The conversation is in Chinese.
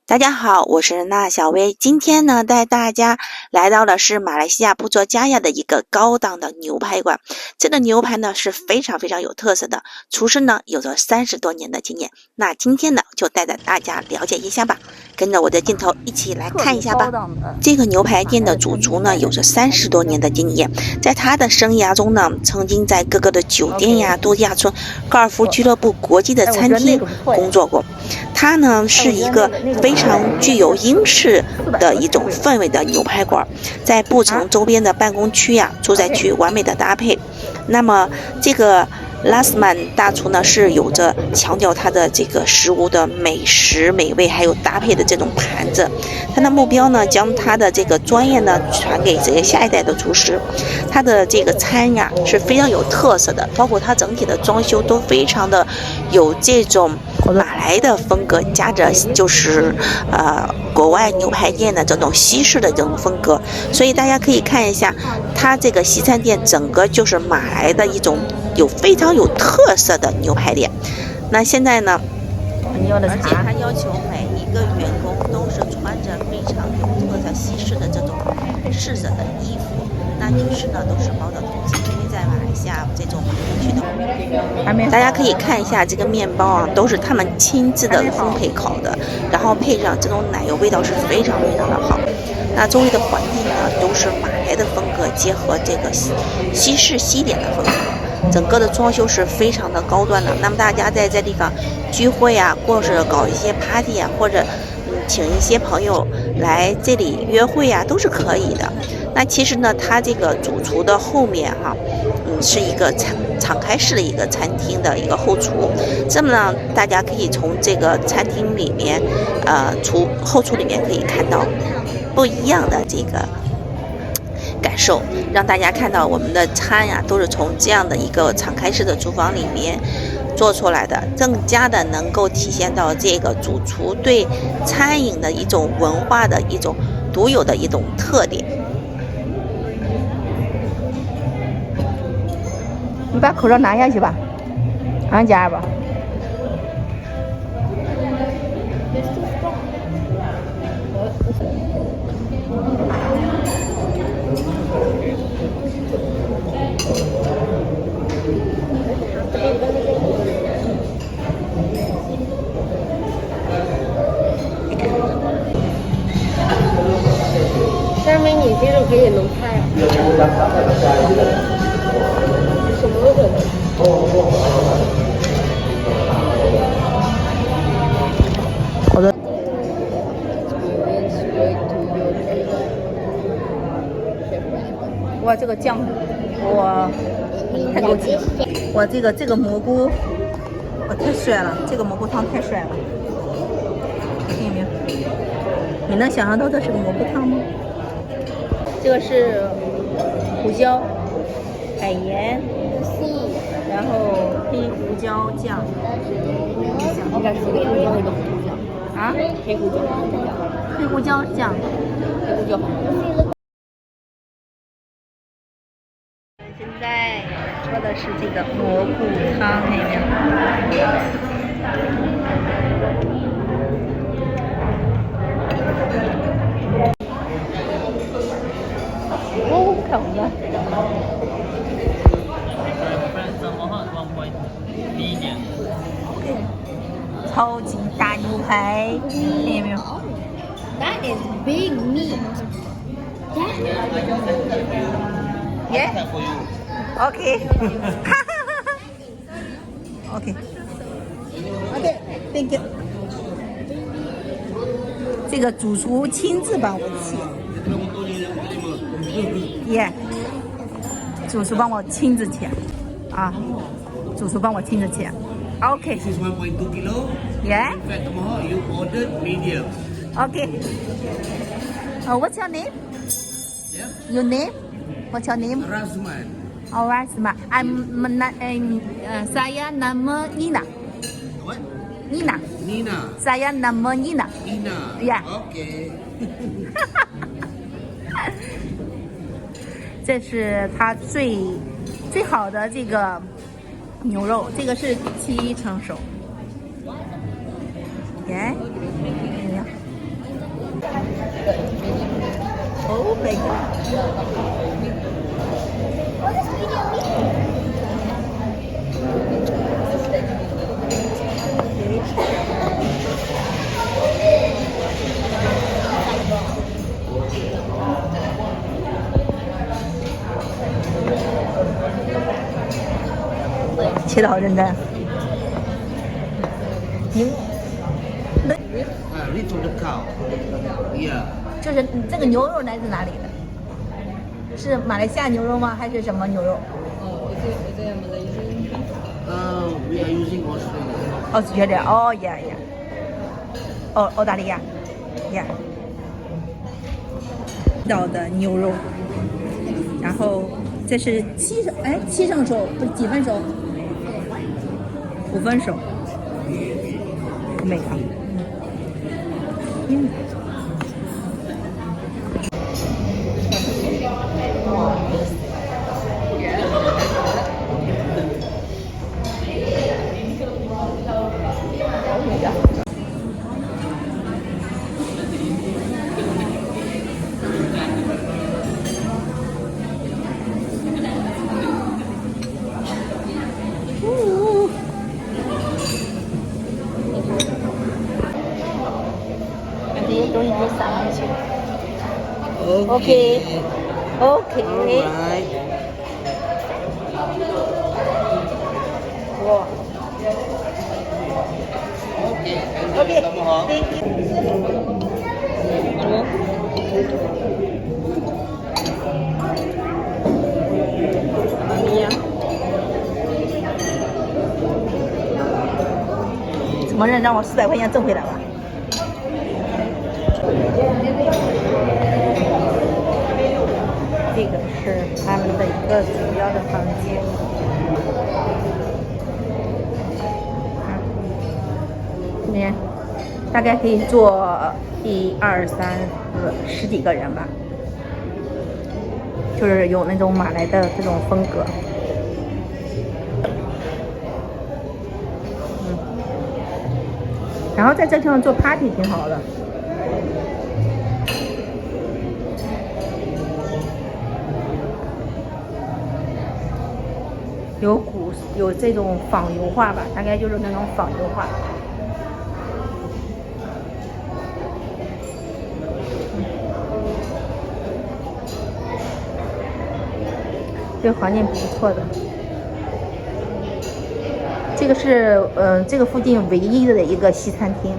大家好，我是娜小薇。今天呢，带大家来到的是马来西亚布卓加亚的一个高档的牛排馆。这个牛排呢是非常有特色的，厨师呢有着30多年的经验。那今天呢就带着大家了解一下吧，跟着我的镜头一起来看一下吧。这个牛排店的主厨呢有着30多年的经验，在他的生涯中呢，曾经在各个的酒店呀、度假村、高尔夫俱乐部、国际的餐厅工作过。它呢是一个非常具有英式的一种氛围的牛排馆，在布城周边的办公区呀、住宅区完美的搭配。那么这个拉斯曼大厨呢是有着强调他的这个食物的美食美味，还有搭配的这种盘子。他的目标呢，将他的这个专业呢传给这个下一代的厨师。他的这个餐呀是非常有特色的，包括他整体的装修都非常的有这种马来的风格，加着就是国外牛排店的这种西式的这种风格。所以大家可以看一下，他这个西餐店整个就是马来的一种非常有特色的牛排店。那现在呢，而且他要求每一个员工都是穿着非常有特色西式的这种式子的衣服，那女士呢都是包着头巾，因为在马来西亚这种去的。大家可以看一下这个面包啊，都是他们亲自的烘焙烤的，然后配上这种奶油，味道是非常的好。那周围的环境呢都是马来的风格，结合这个西式西点的风格。整个的装修是非常的高端的，那么大家在这地方聚会啊，或者搞一些 party 啊，或者请一些朋友来这里约会啊，都是可以的。那其实呢，它这个主厨的后面是一个敞开式的一个餐厅的一个后厨。这么呢，大家可以从这个餐厅里面，后厨里面可以看到不一样的这个感受，让大家看到我们的餐呀都是从这样的一个敞开式的厨房里面做出来的，更加的能够体现到这个主厨对餐饮的一种文化的一种独有的一种特点。你把口罩拿下去吧，俺家吧。下面你这个可以弄菜啊，什么都可以。好的。哇，这个酱，哇，太高级了！哇，这个蘑菇，哇，太帅了！这个蘑菇汤太帅了，听见没有？你能想象到这是个蘑菇汤吗？这个是胡椒、海盐，然后黑胡椒酱。应该是黑胡椒那个胡椒啊？黑胡椒酱。黑胡椒酱。黑胡椒。现在说的是这个蘑菇汤，看见没有？哦，看我们。超级大牛排，看见没有 That is big meat. Yeah. Okay. Okay. Okay. Thank you. 这个主厨亲自帮我切。Yeah. 主厨帮我亲自切。啊，主厨帮我亲自切。Okay. This is 1.2 kilo. Yeah. In fact, tomorrow you ordered medium. Okay. What's your name? Yeah. Your name? What's your name? Razman. Alright, saya nama Nina. What? Nina. Nina. Saya nama Nina. Nina. Yeah. Okay. 这是它最好的这个牛肉，这个是7成熟。耶，怎么样？ like. Okay. 切的好认真。Reach to the cow. Yeah. 就是这个牛肉来自哪里的？是马来西亚牛肉吗？还是什么牛肉？ We are using Australia. 澳大利亚，哦呀呀，澳大利亚，呀，岛的牛肉，然后这是七成熟，不是几分熟？5分熟，美啊，这些东西都撒上去。OK. Alright. 哇。 Okay. OK. Kamu hong. Thank you. 怎么让我400块钱挣回来了？这个是他们的一个主要的房间。你看，大概可以坐1、2、3、4、10几个人吧，就是有那种马来的这种风格。然后在这地方做 party 挺好的。有这种仿油画吧，大概就是那种仿油画。这个环境不错的。这个是这个附近唯一的一个西餐厅。